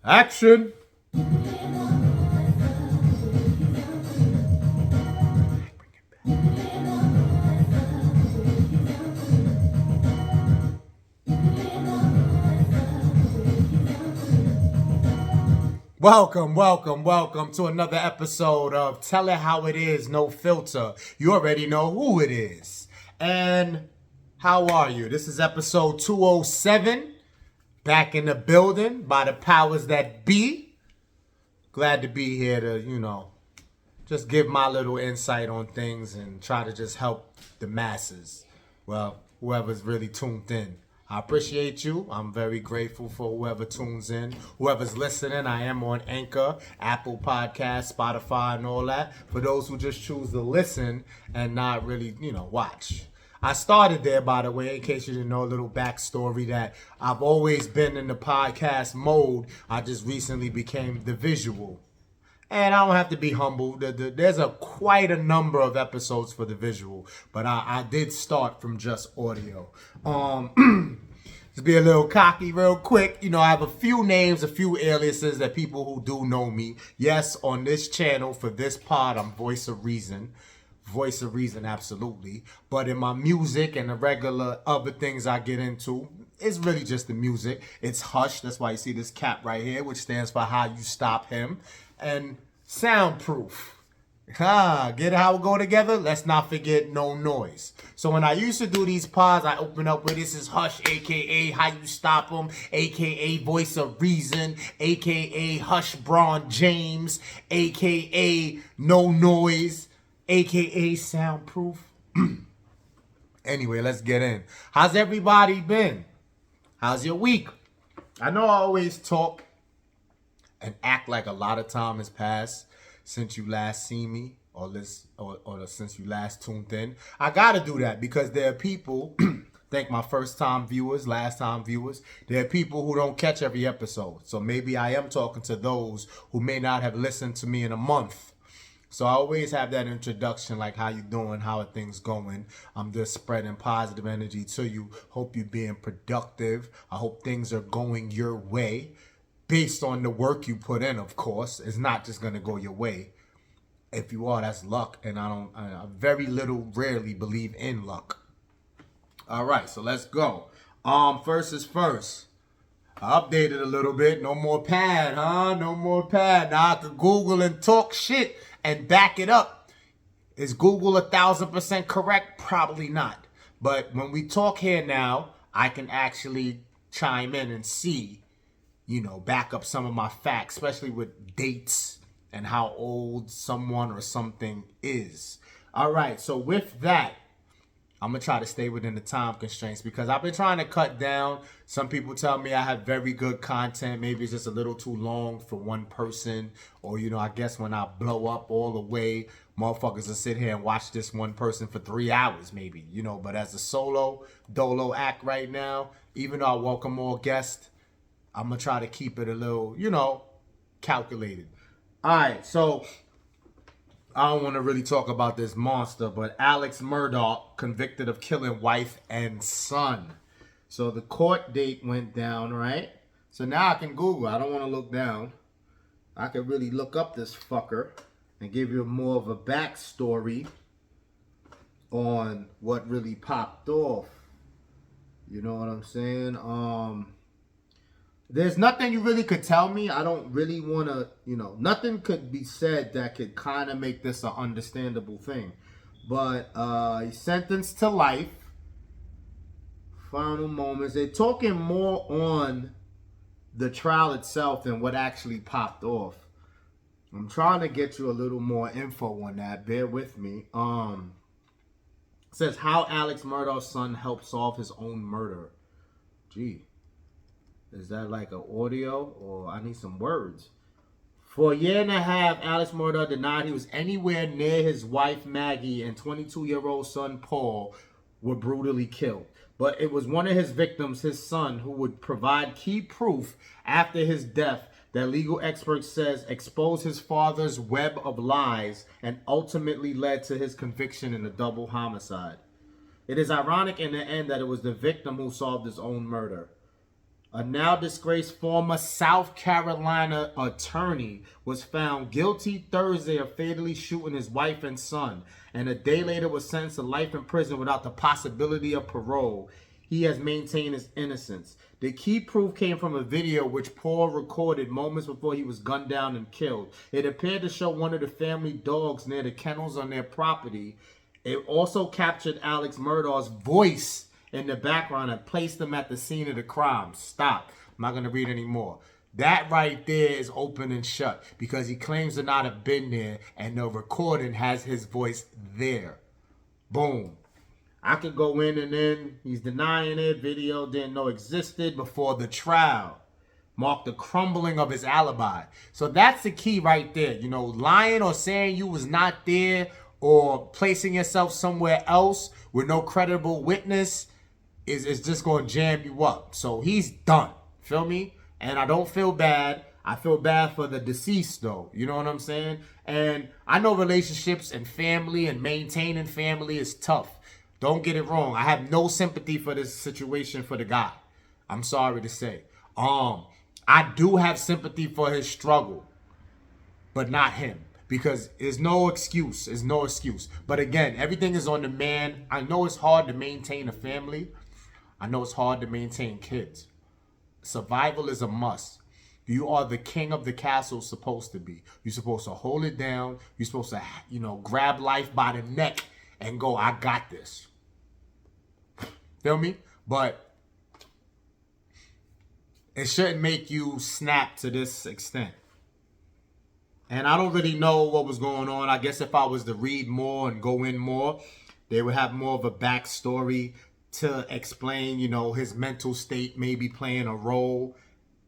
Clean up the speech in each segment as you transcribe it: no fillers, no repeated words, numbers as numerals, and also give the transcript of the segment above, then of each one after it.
Action! Welcome to another episode of Tell It How It Is, No Filter. You already know who it is. And how are you? This is episode 207. Back in the building by the powers that be. Glad to be here to, just give my little insight on things and try to just help the masses. Well, whoever's really tuned in. I appreciate you. I'm very grateful for whoever tunes in. Whoever's listening, I am on Anchor, Apple Podcasts, Spotify, and all that. For those who just choose to listen and not really, watch. I started there, by the way, in case you didn't know, a little backstory that I've always been in the podcast mode. I just recently became the visual. And I don't have to be humble. There's quite a number of episodes for the visual, but I did start from just audio. To be a little cocky real quick, I have a few names, a few aliases that people who do know me. Yes, on this channel, for this pod, I'm Voice of Reason. Voice of Reason, absolutely. But in my music and the regular other things I get into, it's really just the music. It's Hush. That's why you see this cap right here, which stands for How You Stop Him. And Soundproof. Get how it go together? Let's not forget No Noise. So when I used to do these pods, I open up with this is Hush, a.k.a. How You Stop Him, a.k.a. Voice of Reason, a.k.a. Hush Braun James, a.k.a. No Noise, a.k.a. Soundproof. Anyway, let's get in. How's everybody been? How's your week? I know I always talk and act like a lot of time has passed since you last seen me or since you last tuned in. I gotta do that because there are people, thank my first time viewers, last time viewers, there are people who don't catch every episode. So maybe I am talking to those who may not have listened to me in a month. So I always have that introduction, like how you doing, how are things going. I'm just spreading positive energy to you. Hope you're being productive. I hope things are going your way. Based on the work you put in, of course. It's not just going to go your way. If you are, that's luck. And I very rarely believe in luck. All right, so let's go. First is first. I updated a little bit. No more pad, huh? No more pad. Now I can Google and talk shit and back it up. Is Google 1,000% correct? Probably not. But when we talk here now, I can actually chime in and see, back up some of my facts, especially with dates and how old someone or something is. All right, so with that, I'm going to try to stay within the time constraints because I've been trying to cut down. Some people tell me I have very good content. Maybe it's just a little too long for one person. Or, I guess when I blow up all the way, motherfuckers will sit here and watch this one person for 3 hours maybe. But as a solo, dolo act right now, even though I welcome more guests, I'm going to try to keep it a little, calculated. All right, so I don't want to really talk about this monster, but Alex Murdaugh convicted of killing wife and son. So the court date went down, right? So now I can Google. I don't want to look down. I can really look up this fucker and give you more of a backstory on what really popped off. You know what I'm saying? There's nothing you really could tell me. I don't really want to, nothing could be said that could kind of make this an understandable thing. But he's sentenced to life. Final moments. They're talking more on the trial itself than what actually popped off. I'm trying to get you a little more info on that. Bear with me. It says how Alex Murdaugh's son helped solve his own murder. Gee. Is that like an audio or I need some words? For a year and a half, Alex Murdaugh denied he was anywhere near his wife Maggie and 22-year-old son Paul were brutally killed. But it was one of his victims, his son, who would provide key proof after his death that legal experts says exposed his father's web of lies and ultimately led to his conviction in a double homicide. It is ironic in the end that it was the victim who solved his own murder. A now disgraced former South Carolina attorney was found guilty Thursday of fatally shooting his wife and son, and a day later was sentenced to life in prison without the possibility of parole. He has maintained his innocence. The key proof came from a video which Paul recorded moments before he was gunned down and killed. It appeared to show one of the family dogs near the kennels on their property. It also captured Alex Murdaugh's voice in the background and placed them at the scene of the crime. Stop. I'm not going to read any more. That right there is open and shut because he claims to not have been there and the recording has his voice there. Boom. I could go in and then he's denying it. Video didn't know existed before the trial. Marked the crumbling of his alibi. So that's the key right there. You know, lying or saying you was not there or placing yourself somewhere else with no credible witness is just going to jam you up. So he's done. Feel me? And I don't feel bad. I feel bad for the deceased, though. You know what I'm saying? And I know relationships and family and maintaining family is tough. Don't get it wrong. I have no sympathy for this situation for the guy. I'm sorry to say. I do have sympathy for his struggle, but not him. Because there's no excuse. There's no excuse. But again, everything is on the man. I know it's hard to maintain a family. I know it's hard to maintain kids. Survival is a must. You are the king of the castle supposed to be. You're supposed to hold it down. You're supposed to, grab life by the neck and go, I got this. Feel me? But it shouldn't make you snap to this extent. And I don't really know what was going on. I guess if I was to read more and go in more, they would have more of a backstory to explain, his mental state maybe playing a role.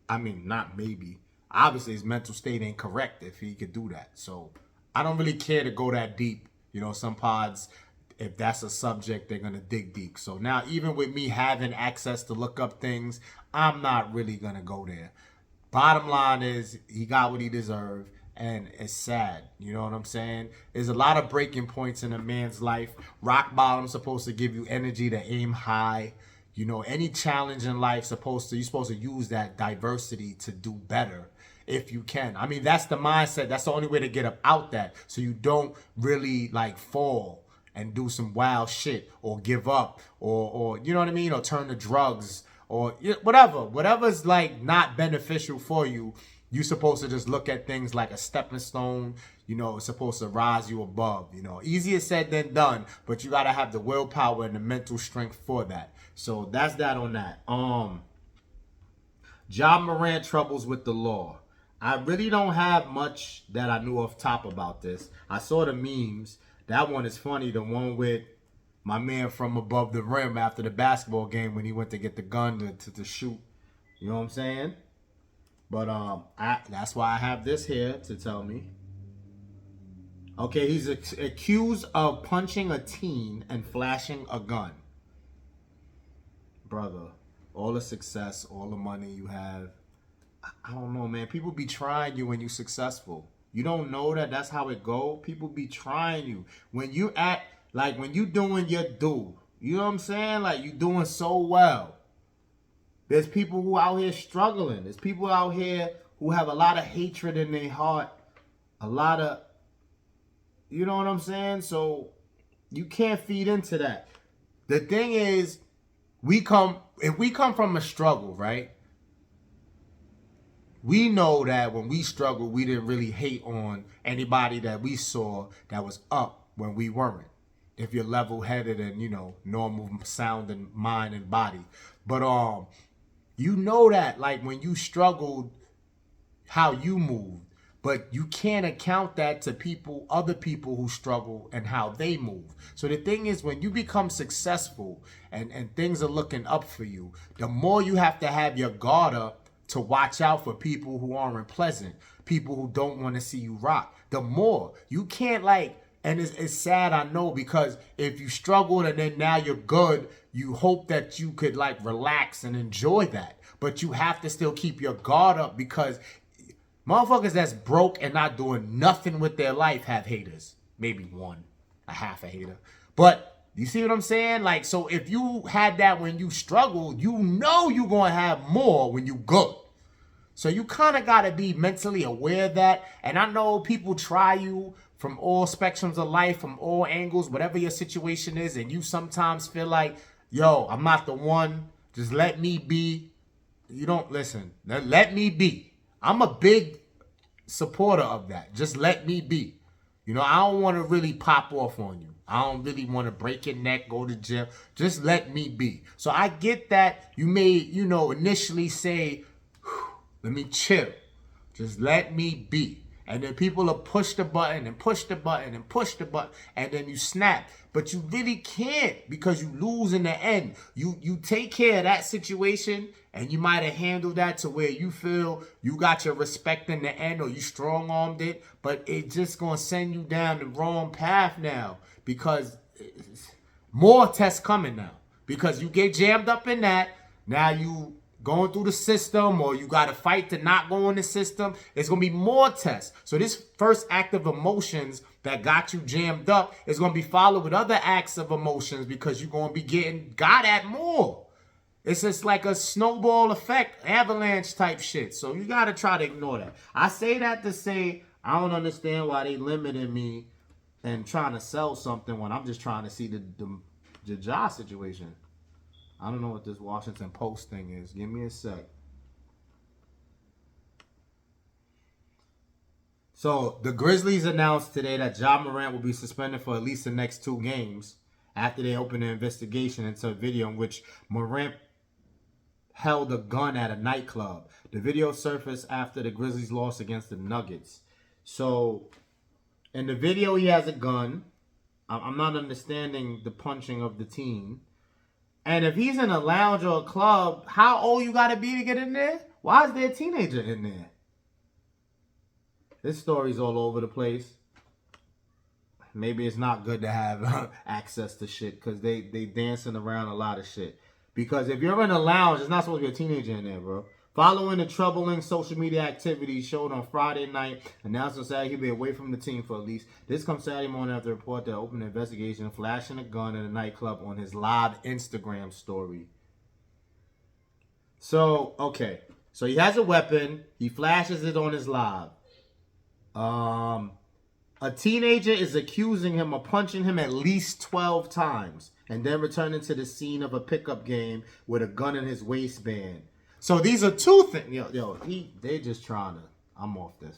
I mean, not maybe. Obviously, his mental state ain't correct if he could do that. So I don't really care to go that deep. Some pods, if that's a subject, they're going to dig deep. So now, even with me having access to look up things, I'm not really going to go there. Bottom line is, he got what he deserved. And it's sad, you know what I'm saying? There's a lot of breaking points in a man's life. Rock bottom's supposed to give you energy to aim high. Any challenge in life, you're supposed to use that diversity to do better if you can. I mean, that's the mindset. That's the only way to get up out that. So you don't really fall and do some wild shit or give up or you know what I mean? Or turn to drugs or whatever. Whatever's not beneficial for you. You're supposed to just look at things like a stepping stone. It's supposed to rise you above. Easier said than done, but you got to have the willpower and the mental strength for that. So that's that on that. Morant troubles with the law. I really don't have much that I knew off top about this. I saw the memes. That one is funny. The one with my man from above the rim after the basketball game when he went to get the gun to shoot. You know what I'm saying? But that's why I have this here to tell me. Okay, he's accused of punching a teen and flashing a gun. Brother, all the success, all the money you have, I don't know, man. People be trying you when you're successful. You don't know that that's how it go? People be trying you. When you when you doing your due, you know what I'm saying? You doing so well. There's people who out here struggling. There's people out here who have a lot of hatred in their heart. A lot of, you know what I'm saying? So you can't feed into that. The thing is, if we come from a struggle, right? We know that when we struggled, we didn't really hate on anybody that we saw that was up when we weren't. If you're level-headed and, normal sound and mind and body. But, you know that, when you struggled, how you moved. But you can't account that to other people who struggle and how they move. So the thing is, when you become successful and things are looking up for you, the more you have to have your guard up to watch out for people who aren't pleasant, people who don't want to see you rock. The more. You can't and it's sad, I know, because if you struggled and then now you're good, you hope that you could relax and enjoy that. But you have to still keep your guard up because motherfuckers that's broke and not doing nothing with their life have haters. Maybe one, a half a hater. But You see what I'm saying? Like, so if you had that when you struggle, you know you're going to have more when you good. So you kind of got to be mentally aware of that. And I know people try you from all spectrums of life, from all angles, whatever your situation is. And you sometimes feel like, yo, I'm not the one. Just let me be. You don't listen. Let me be. I'm a big supporter of that. Just let me be. You know, I don't want to really pop off on you. I don't really want to break your neck, go to jail. Just let me be. So I get that you may, initially say, let me chill. Just let me be. And then people will push the button and push the button and push the button. And then you snap. But you really can't, because you lose in the end. You take care of that situation, and you might have handled that to where you feel you got your respect in the end, or you strong-armed it. But it's just going to send you down the wrong path now, because more tests coming now. Because you get jammed up in that. Now you going through the system, or you got to fight to not go in the system. It's going to be more tests. So this first act of emotions that got you jammed up is going to be followed with other acts of emotions, because you're going to be getting got at more. It's just like a snowball effect, avalanche type shit. So you got to try to ignore that. I say that to say I don't understand why they limited me and trying to sell something when I'm just trying to see the job situation. I don't know what this Washington Post thing is. Give me a sec. So the Grizzlies announced today that Ja Morant will be suspended for at least the next 2 games after they opened an investigation into a video in which Morant held a gun at a nightclub. The video surfaced after the Grizzlies lost against the Nuggets. So in the video, he has a gun. I'm not understanding the punching of the team. And if he's in a lounge or a club, how old you got to be to get in there? Why is there a teenager in there? This story's all over the place. Maybe it's not good to have access to shit, because they dancing around a lot of shit. Because if you're in a lounge, it's not supposed to be a teenager in there, bro. Following the troubling social media activity showed on Friday night, announced on Saturday he'll be away from the team for at least. This comes Saturday morning after a report that opened an investigation flashing a gun in a nightclub on his live Instagram story. So, okay. So he has a weapon. He flashes it on his live. A teenager is accusing him of punching him at least 12 times and then returning to the scene of a pickup game with a gun in his waistband. So these are 2 things. They're just trying to. I'm off this.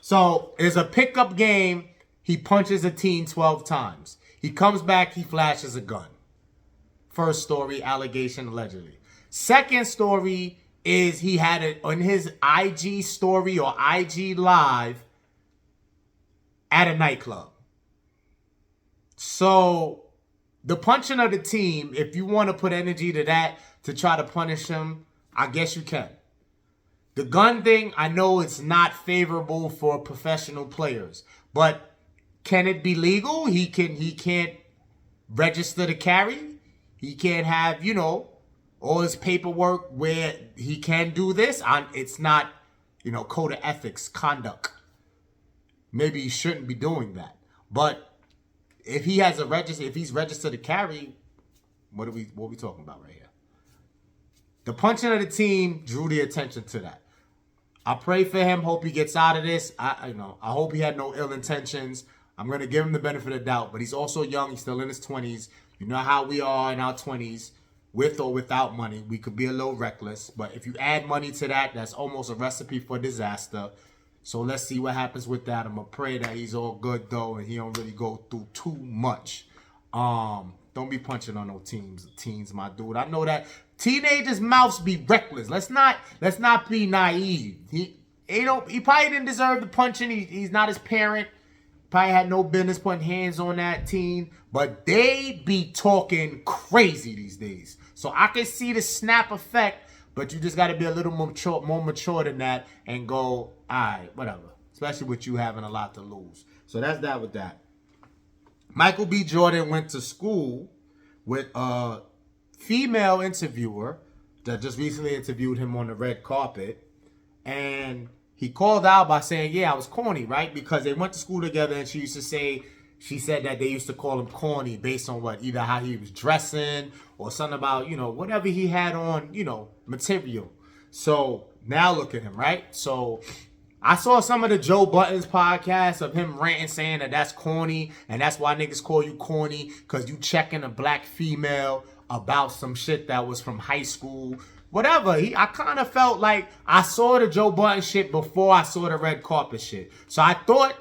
So it's a pickup game. He punches a teen 12 times. He comes back. He flashes a gun. First story, allegation, allegedly. Second story is he had it on his IG story or IG live at a nightclub. So the punching of the team, if you want to put energy to that to try to punish him, I guess you can. The gun thing, I know it's not favorable for professional players, but can it be legal? He can't register to carry. He can't have, all his paperwork where he can do this. It's not, code of ethics, conduct. Maybe he shouldn't be doing that. But if he has if he's registered to carry, what are we talking about right here? The punching of the team drew the attention to that. I pray for him. Hope he gets out of this. I hope he had no ill intentions. I'm going to give him the benefit of the doubt. But he's also young. He's still in his 20s. You know how we are in our 20s, with or without money. We could be a little reckless. But if you add money to that, that's almost a recipe for disaster. So let's see what happens with that. I'm going to pray that he's all good, though, and he don't really go through too much. Don't be punching on no teens, my dude. I know that teenagers' mouths be reckless. Let's not be naive. He probably didn't deserve the punching. He's not his parent. Probably had no business putting hands on that teen. But they be talking crazy these days. So I can see the snap effect, but you just got to be a little more mature than that and go, all right, whatever. Especially with you having a lot to lose. So that's that with that. Michael B. Jordan went to school with a female interviewer that just recently interviewed him on the red carpet. And he called out by saying, yeah, I was corny, right? Because they went to school together and she used to say, she said that they used to call him corny based on what, either how he was dressing or something about, whatever he had on, material. So now look at him, right? So I saw some of the Joe Budden's podcast of him ranting, saying that that's corny, and that's why niggas call you corny, because you checking a black female about some shit that was from high school. Whatever. I kind of felt like I saw the Joe Budden shit before I saw the red carpet shit. So I thought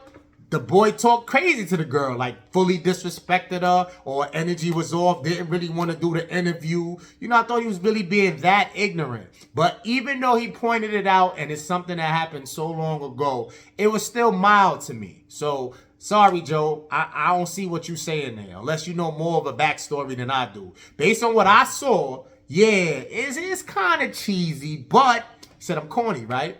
the boy talked crazy to the girl, like fully disrespected her, or energy was off, didn't really want to do the interview. I thought he was really being that ignorant. But even though he pointed it out and it's something that happened so long ago, it was still mild to me. So sorry, Joe, I don't see what you saying there, unless you know more of a backstory than I do. Based on what I saw, yeah, it's kind of cheesy, but he said I'm corny, right?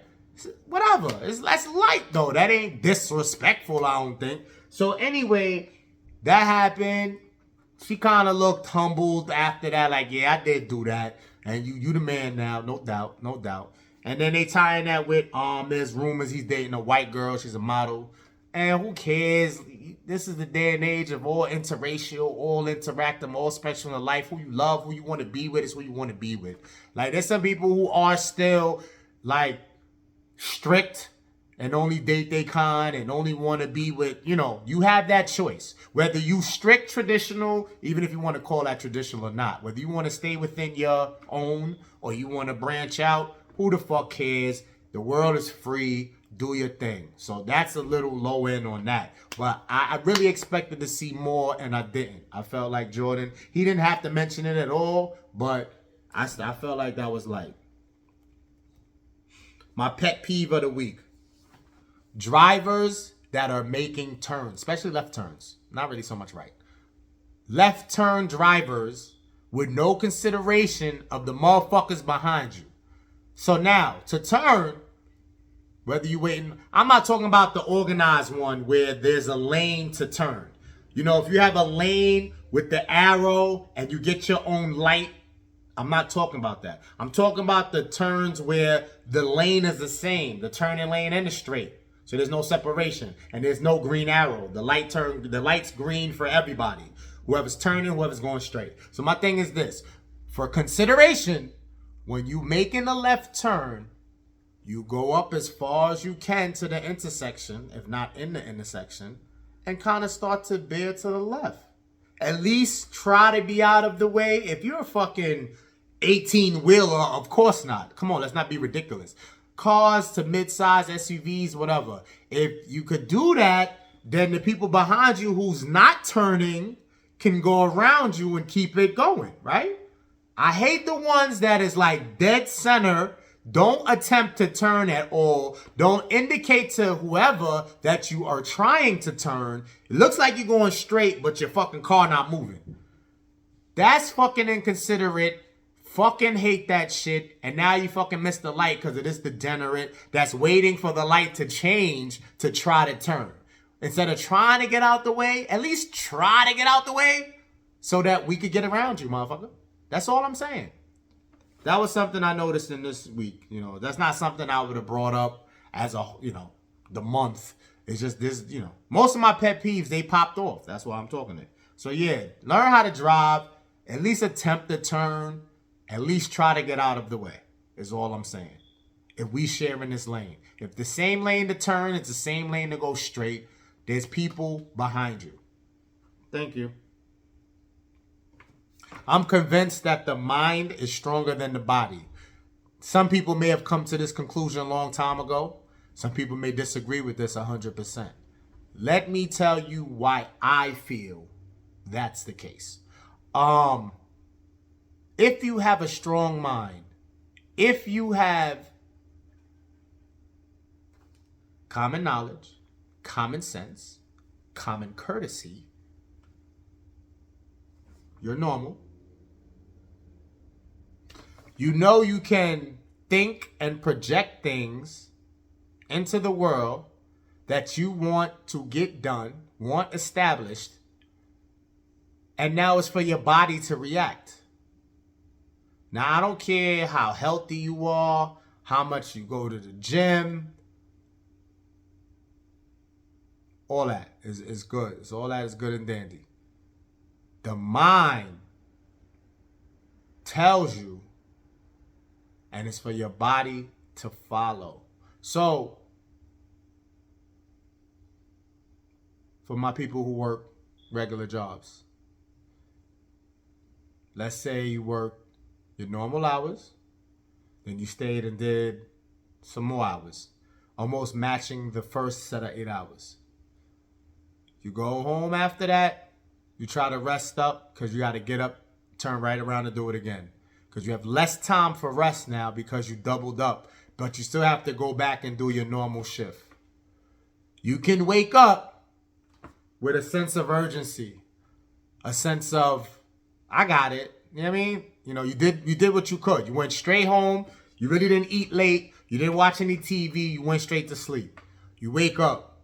Whatever. It's less light, though. That ain't disrespectful, I don't think. So anyway, that happened. She kind of looked humbled after that, like, yeah, I did do that. And you the man now, no doubt, no doubt. And then they tying that with, there's rumors he's dating a white girl. She's a model. And who cares? This is the day and age of all interracial, all interactive, all spectrum of life. Who you love, who you want to be with is who you want to be with. Like, there's some people who are still, like, strict and only date they kind and only want to be with, you have that choice. Whether you strict traditional, even if you want to call that traditional or not. Whether you want to stay within your own or you want to branch out, who the fuck cares? The world is free. Do your thing. So that's a little low end on that. But I really expected to see more, and I didn't. I felt like Jordan, he didn't have to mention it at all, but I felt like that was light. My pet peeve of the week. Drivers that are making turns, especially left turns. Not really so much right. Left turn drivers with no consideration of the motherfuckers behind you. So now, to turn, whether you waiting, I'm not talking about the organized one where there's a lane to turn. If you have a lane with the arrow and you get your own light, I'm not talking about that. I'm talking about the turns where the lane is the same, the turning lane and the straight. So there's no separation and there's no green arrow. The light's green for everybody. Whoever's turning, whoever's going straight. So my thing is this. For consideration, when you making a left turn, you go up as far as you can to the intersection, if not in the intersection, and kind of start to veer to the left. At least try to be out of the way. If you're a fucking 18-wheeler, of course not. Come on, let's not be ridiculous. Cars to mid-size SUVs, whatever. If you could do that, then the people behind you who's not turning can go around you and keep it going, right? I hate the ones that is like dead center. Don't attempt to turn at all. Don't indicate to whoever that you are trying to turn. It looks like you're going straight, but your fucking car not moving. That's fucking inconsiderate. Fucking hate that shit. And now you fucking missed the light because of this degenerate that's waiting for the light to change to try to turn. Instead of trying to get out the way, at least try to get out the way so that we could get around you, motherfucker. That's all I'm saying. That was something I noticed in this week. That's not something I would have brought up as a, the month. It's just this, most of my pet peeves, they popped off. That's why I'm talking it. So yeah, learn how to drive, at least attempt to turn, at least try to get out of the way is all I'm saying. If we share in this lane, if the same lane to turn, it's the same lane to go straight, there's people behind you. Thank you. I'm convinced that the mind is stronger than the body. Some people may have come to this conclusion a long time ago. Some people may disagree with this 100%. Let me tell you why I feel that's the case. If you have a strong mind, if you have common knowledge, common sense, common courtesy, you're normal. You can think and project things into the world that you want to get done, want established, and now it's for your body to react. Now, I don't care how healthy you are, how much you go to the gym. All that is good. So all that is good and dandy. The mind tells you, and it's for your body to follow. So, for my people who work regular jobs, let's say you work your normal hours, then you stayed and did some more hours, almost matching the first set of 8 hours. You go home after that, you try to rest up because you got to get up, turn right around and do it again. Because you have less time for rest now because you doubled up, but you still have to go back and do your normal shift. You can wake up with a sense of urgency, a sense of, I got it. You know what I mean? You know, you did what you could. You went straight home. You really didn't eat late. You didn't watch any TV. You went straight to sleep. You wake up.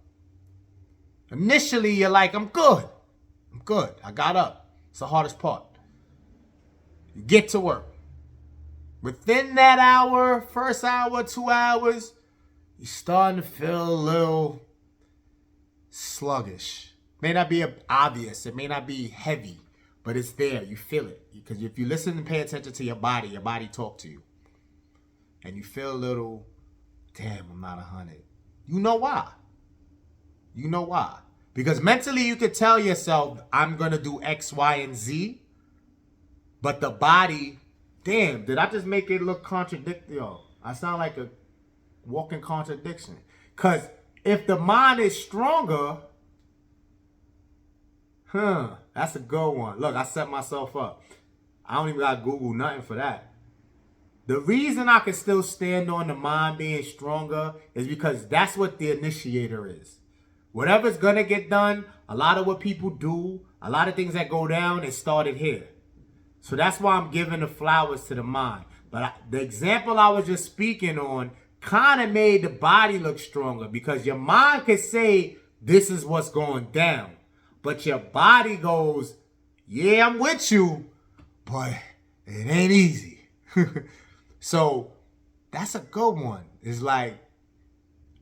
Initially, you're like, I'm good. I got up. It's the hardest part. You get to work. Within that hour, first hour, 2 hours, you're starting to feel a little sluggish. May not be obvious. It may not be heavy, but it's there. You feel it. Because if you listen and pay attention to your body talk to you. And you feel a little, damn, I'm not 100. You know why. Because mentally you could tell yourself, I'm going to do X, Y, and Z. But the body, damn, did I just make it look contradictory? Yo, I sound like a walking contradiction. Because if the mind is stronger, that's a good one. Look, I set myself up. I don't even got to Google nothing for that. The reason I can still stand on the mind being stronger is because that's what the initiator is. Whatever's going to get done, a lot of what people do, a lot of things that go down, it started here. So that's why I'm giving the flowers to the mind. But the example I was just speaking on kind of made the body look stronger because your mind could say, this is what's going down. But your body goes, yeah, I'm with you, but it ain't easy. So that's a good one. It's like,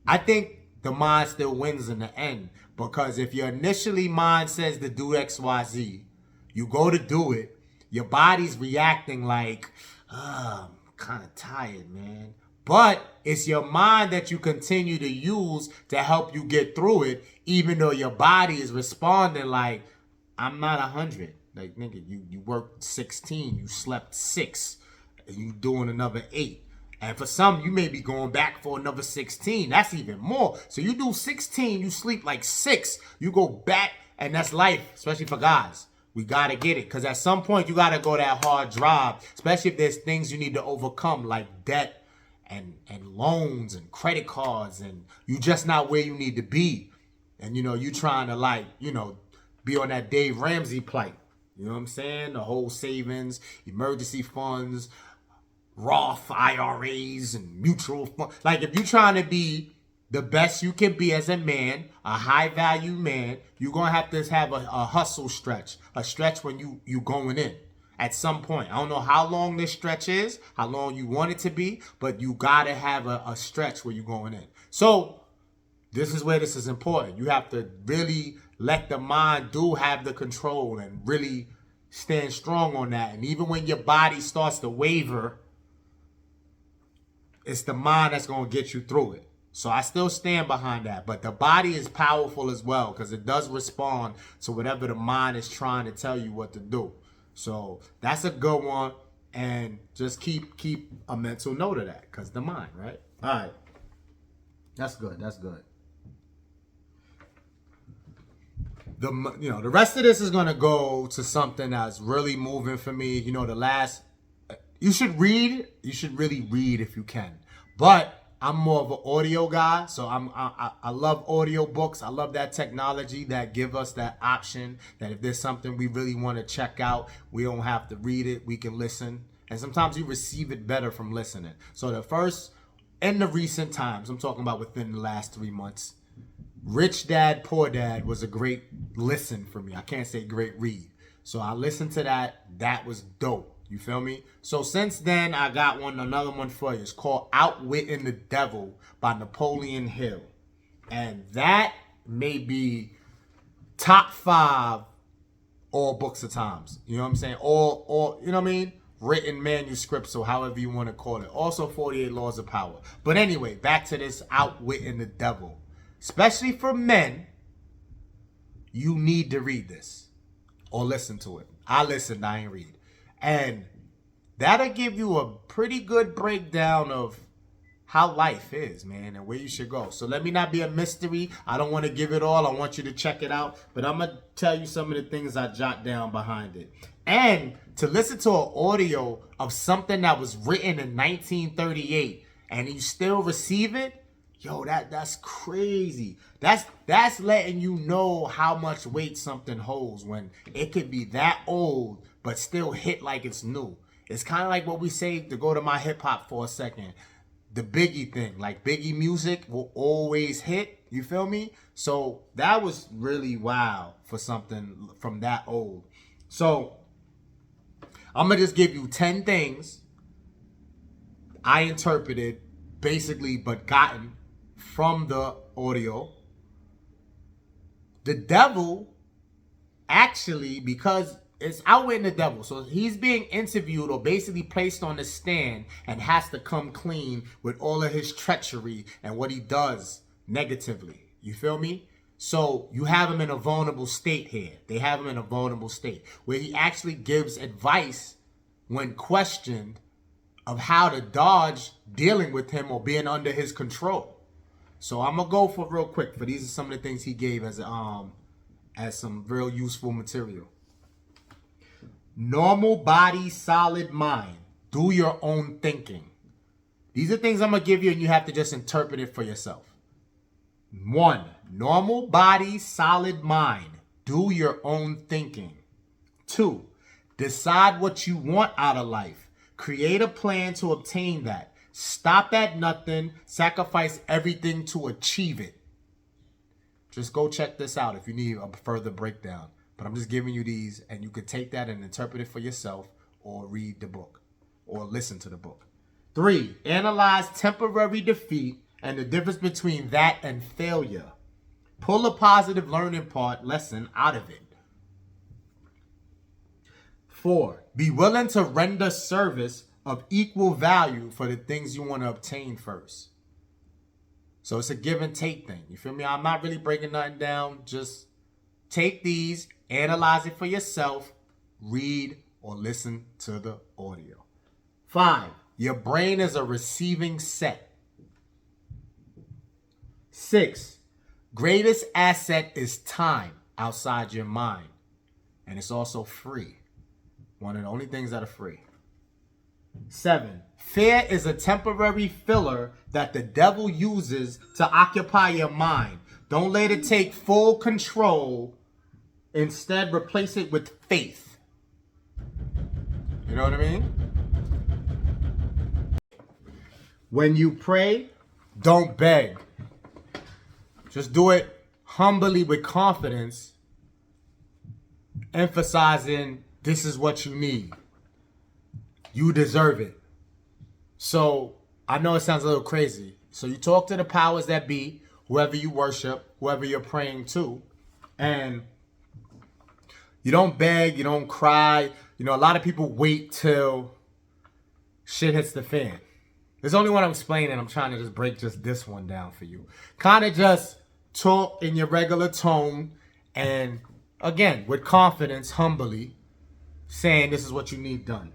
I think the mind still wins in the end. Because if your initially mind says to do X, Y, Z, you go to do it, your body's reacting like, I'm kind of tired, man. But it's your mind that you continue to use to help you get through it, even though your body is responding like, I'm not 100. Like, nigga, you worked 16, you slept 6, and you doing another 8. And for some, you may be going back for another 16. That's even more. So you do 16, you sleep like 6. You go back, and that's life, especially for guys. We got to get it. Because at some point, you got to go that hard drive, especially if there's things you need to overcome, like debt and loans and credit cards, and you just not where you need to be. And, you know, you trying to, like, you know, be on that Dave Ramsey plight. You know what I'm saying? The whole savings, emergency funds, Roth IRAs and mutual funds. Like, if you're trying to be the best you can be as a man, a high value man, you're going to have a hustle stretch, a stretch when you going in at some point. I don't know how long this stretch is, how long you want it to be, but you got to have a stretch where you're going in. So this is where this is important. You have to really let the mind have the control and really stand strong on that. And even when your body starts to waver, it's the mind that's going to get you through it. So I still stand behind that. But the body is powerful as well because it does respond to whatever the mind is trying to tell you what to do. So that's a good one. And just keep a mental note of that because the mind, right? All right. That's good. That's good. The rest of this is going to go to something that's really moving for me. You know, you should read. You should really read if you can. But I'm more of an audio guy, so I love audio books. I love that technology that give us that option that if there's something we really want to check out, we don't have to read it. We can listen. And sometimes you receive it better from listening. So the first, in the recent times, I'm talking about within the last 3 months, Rich Dad, Poor Dad was a great listen for me. I can't say great read. So I listened to that. That was dope. You feel me? So since then, I got another one for you. It's called Outwitting the Devil by Napoleon Hill. And that maybe top 5 all books of times. You know what I'm saying? All you know what I mean? Written manuscripts, or however you want to call it. Also 48 Laws of Power. But anyway, back to this Outwitting the Devil. Especially for men, you need to read this or listen to it. I listened, I ain't read. And that'll give you a pretty good breakdown of how life is, man, and where you should go. So let me not be a mystery. I don't want to give it all. I want you to check it out. But I'm going to tell you some of the things I jot down behind it. And to listen to an audio of something that was written in 1938 and you still receive it, yo, that's crazy. That's letting you know how much weight something holds when it could be that old but still hit like it's new. It's kind of like what we say, to go to my hip hop for a second. The Biggie thing, like Biggie music will always hit, you feel me? So that was really wild for something from that old. So I'm going to just give you 10 things I interpreted basically but gotten from the audio. The devil actually, because it's Outwitting the Devil. So he's being interviewed or basically placed on the stand and has to come clean with all of his treachery and what he does negatively. You feel me? So you have him in a vulnerable state here. They have him in a vulnerable state where he actually gives advice when questioned of how to dodge dealing with him or being under his control. So I'm going to go for real quick, for these are some of the things he gave as some real useful material. Normal body, solid mind. Do your own thinking. These are things I'm going to give you and you have to just interpret it for yourself. 1, normal body, solid mind. Do your own thinking. 2, decide what you want out of life. Create a plan to obtain that. Stop at nothing. Sacrifice everything to achieve it. Just go check this out if you need a further breakdown. But I'm just giving you these, and you could take that and interpret it for yourself, or read the book, or listen to the book. 3, analyze temporary defeat and the difference between that and failure. Pull a positive learning lesson out of it. 4, be willing to render service of equal value for the things you want to obtain first. So it's a give and take thing. You feel me? I'm not really breaking nothing down. Just take these, analyze it for yourself, read or listen to the audio. 5, your brain is a receiving set. 6, greatest asset is time outside your mind. And it's also free. One of the only things that are free. 7, fear is a temporary filler that the devil uses to occupy your mind. Don't let it take full control. Instead, replace it with faith. You know what I mean? When you pray, don't beg. Just do it humbly with confidence, emphasizing this is what you need. You deserve it. So I know it sounds a little crazy. So you talk to the powers that be, whoever you worship, whoever you're praying to, and you don't beg, you don't cry. You know, a lot of people wait till shit hits the fan. There's only one I'm explaining. I'm trying to just break just this one down for you. Kind of just talk in your regular tone and, again, with confidence, humbly, saying this is what you need done.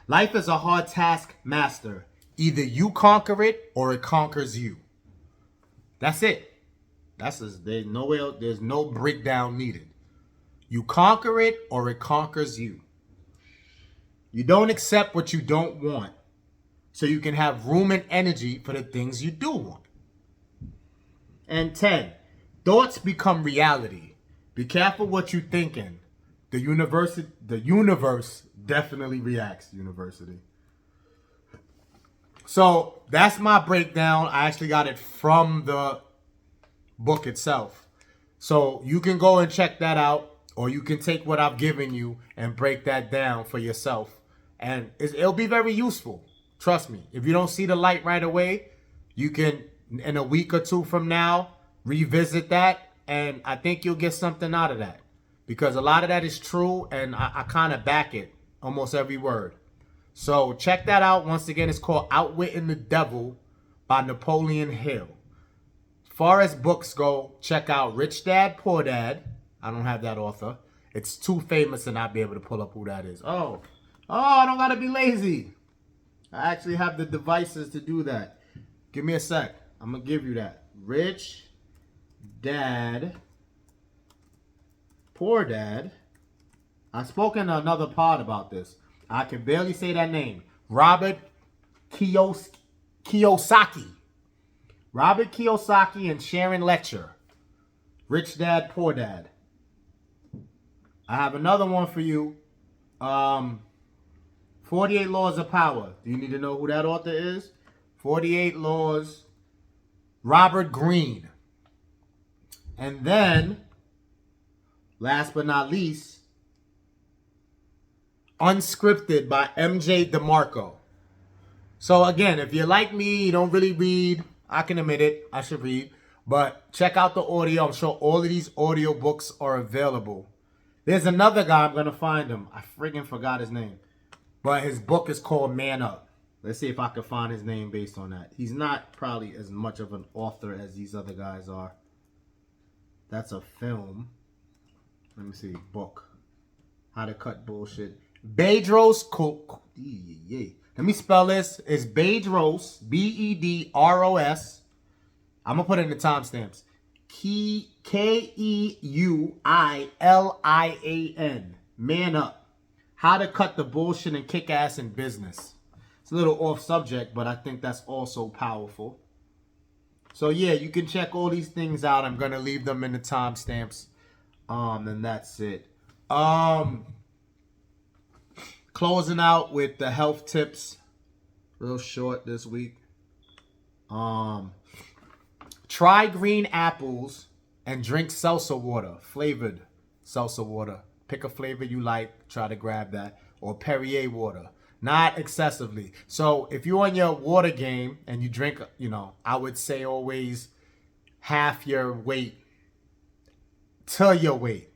Life is a hard task master. Either you conquer it or it conquers you. That's it. There's no breakdown needed. You conquer it or it conquers you. You don't accept what you don't want, so you can have room and energy for the things you do want. And 10, thoughts become reality. Be careful what you're thinking. The universe definitely reacts, university. So that's my breakdown. I actually got it from the book itself. So you can go and check that out, or you can take what I've given you and break that down for yourself. And it'll be very useful. Trust me. If you don't see the light right away, you can, in a week or two from now, revisit that and I think you'll get something out of that. Because a lot of that is true, and I kind of back it, almost every word. So check that out. Once again, it's called Outwitting the Devil by Napoleon Hill. As far as books go, check out Rich Dad, Poor Dad. I don't have that author. It's too famous to not be able to pull up who that is. Oh, I don't got to be lazy. I actually have the devices to do that. Give me a sec. I'm going to give you that. Rich Dad, Poor Dad. I've spoken in another pod about this. I can barely say that name. Robert Kiyosaki. Robert Kiyosaki and Sharon Lechter. Rich Dad, Poor Dad. I have another one for you. 48 Laws of Power. Do you need to know who that author is? 48 Laws. Robert Greene. And then, last but not least, Unscripted by MJ Demarco. So again, if you're like me, you don't really read, I can admit it, I should read. But check out the audio. I'm sure all of these audio books are available. There's another guy, I'm going to find him. I friggin' forgot his name. But his book is called Man Up. Let's see if I can find his name based on that. He's not probably as much of an author as these other guys are. That's a film. Let me see. Book. How to Cut Bullshit. Bedros Keuilian. Let me spell this. It's Bedros, Bedros. I'm going to put it in the timestamps. Keuilian. Man Up. How to Cut the Bullshit and Kick Ass in Business. It's a little off subject, but I think that's also powerful. So yeah, you can check all these things out. I'm going to leave them in the timestamps. And that's it. Closing out with the health tips. Real short this week. Try green apples and drink seltzer water. Flavored seltzer water. Pick a flavor you like. Try to grab that. Or Perrier water. Not excessively. So if you're on your water game and you drink, I would say always half your weight to your weight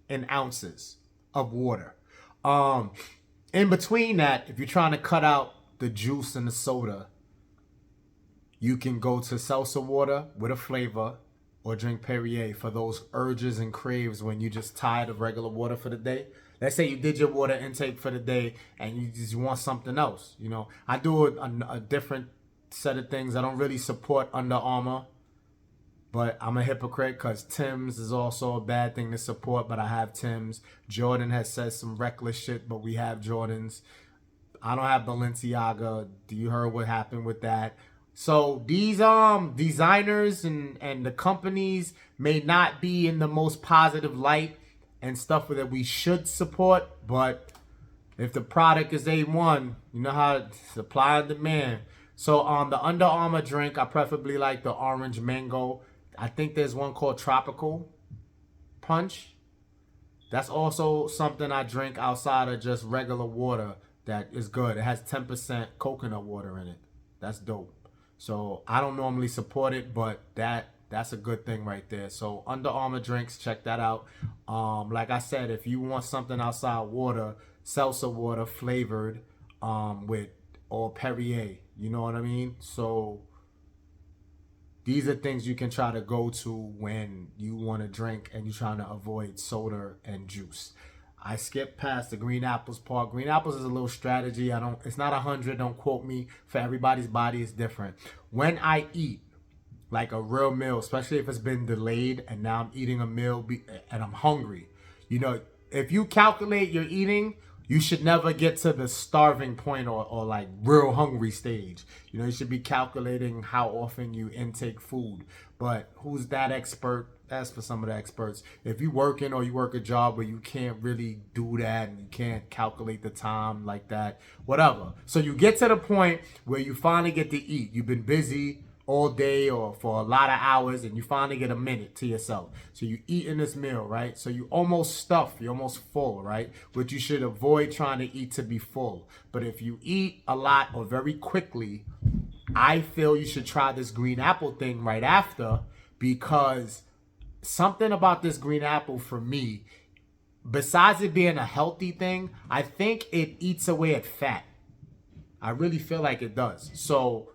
in ounces of water. In between that, if you're trying to cut out the juice and the soda, you can go to seltzer water with a flavor or drink Perrier for those urges and craves when you're just tired of regular water for the day. Let's say you did your water intake for the day and you just want something else. I do a different set of things. I don't really support Under Armour, but I'm a hypocrite because Tim's is also a bad thing to support, but I have Tim's. Jordan has said some reckless shit, but we have Jordans. I don't have Balenciaga. Do you heard what happened with that? So these designers and the companies may not be in the most positive light and stuff that we should support, but if the product is A1, you know how supply and demand. So the Under Armour drink, I preferably like the orange mango. I think there's one called Tropical Punch. That's also something I drink outside of just regular water that is good. It has 10% coconut water in it. That's dope. So I don't normally support it, but that's a good thing right there. So Under Armour drinks, check that out. Like I said, if you want something outside water, seltzer water flavored with or Perrier, you know what I mean? So these are things you can try to go to when you want to drink and you're trying to avoid soda and juice. I skipped past the green apples part. Green apples is a little strategy. It's not 100. Don't quote me. For everybody's body is different. When I eat like a real meal, especially if it's been delayed and now I'm eating a meal and I'm hungry, if you calculate your eating, you should never get to the starving point or like real hungry stage. You should be calculating how often you intake food. But who's that expert? That's for some of the experts. If you working or you work a job where you can't really do that and you can't calculate the time like that, whatever. So you get to the point where you finally get to eat. You've been busy all day or for a lot of hours and you finally get a minute to yourself. So you eat in this meal, right? So you almost stuffed, you're almost full, right? But you should avoid trying to eat to be full. But if you eat a lot or very quickly, I feel you should try this green apple thing right after, because something about this green apple for me, besides it being a healthy thing, I think it eats away at fat. I really feel like it does. So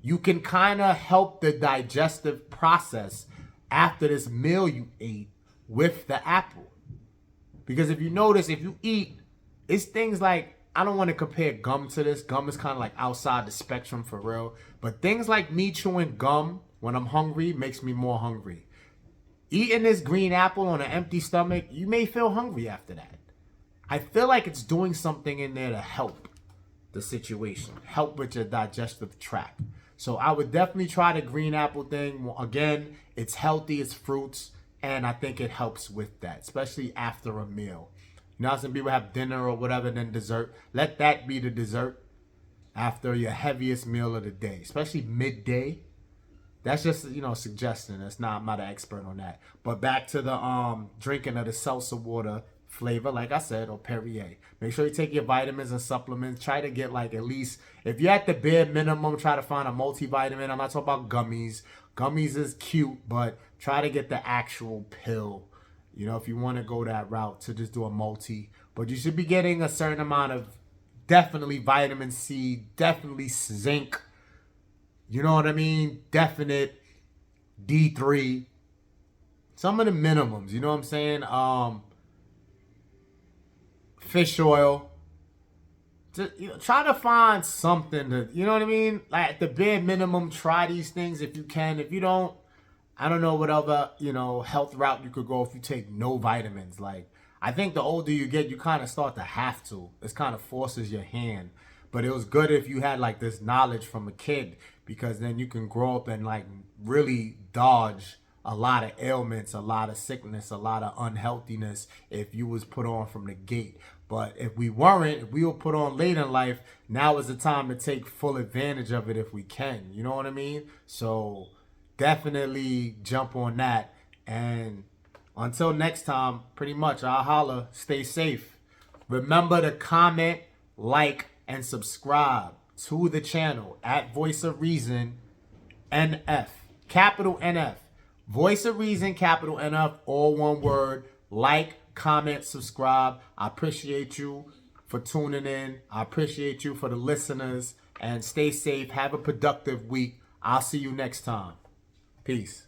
you can kind of help the digestive process after this meal you ate with the apple. Because if you notice, if you eat, it's things like, I don't want to compare gum to this. Gum is kind of like outside the spectrum for real. But things like me chewing gum when I'm hungry makes me more hungry. Eating this green apple on an empty stomach, you may feel hungry after that. I feel like it's doing something in there to help the situation, help with your digestive tract. So I would definitely try the green apple thing. Again, it's healthy, it's fruits, and I think it helps with that, especially after a meal. You know, some people have dinner or whatever, then dessert. Let that be the dessert after your heaviest meal of the day, especially midday. That's just, you know, suggestion. I'm not an expert on that. But back to the drinking of the seltzer water flavor, like I said, or Perrier. Make sure you take your vitamins and supplements. Try to get like at least, if you're at the bare minimum, try to find a multivitamin. I'm not talking about gummies. Gummies is cute, but try to get the actual pill. You know, if you want to go that route, to just do a multi. But you should be getting a certain amount of definitely vitamin C, definitely zinc. You know what I mean? Definite D3. Some of the minimums, you know what I'm saying? Fish oil. Just, you know, try to find something to, you know what I mean? Like at the bare minimum, try these things if you can. If you don't, I don't know what other, you know, health route you could go if you take no vitamins. Like, I think the older you get, you kind of start to have to. It kind of forces your hand. But it was good if you had like this knowledge from a kid, because then you can grow up and like really dodge a lot of ailments, a lot of sickness, a lot of unhealthiness if you was put on from the gate. But if we weren't, if we were put on late in life, now is the time to take full advantage of it if we can. You know what I mean? So definitely jump on that. And until next time, pretty much, I'll holla. Stay safe. Remember to comment, like, and subscribe to the channel at Voice of Reason NF. Capital NF. Voice of Reason, capital NF, all one word. Like, comment, subscribe. I appreciate you for tuning in. I appreciate you for the listeners. And stay safe. Have a productive week. I'll see you next time. Peace.